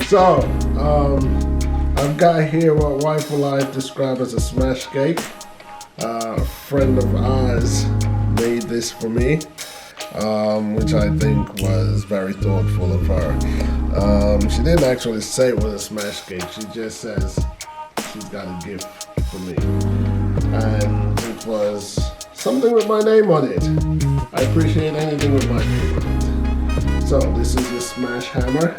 So, I've got here what Wife for Life described as a smash cake. A friend of ours made this for me, which I think was very thoughtful of her. She didn't actually say it was a smash cake. She just says she's got a gift for me. And it was something with my name on it. I appreciate anything with my name on it. So this is the smash hammer.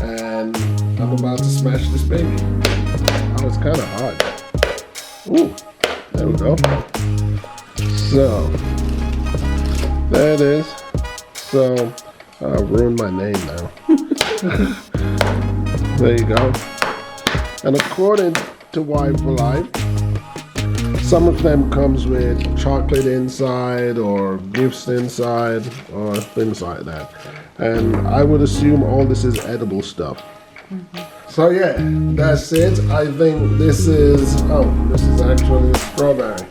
And I'm about to smash this baby. Oh, it's kind of hard. Ooh, there we go. So, there it is. So, I've ruined my name now. There you go. And according to Wife for Life, some of them comes with chocolate inside or gifts inside or things like that. And I would assume all this is edible stuff. So yeah, that's it. I think this is actually a strawberry.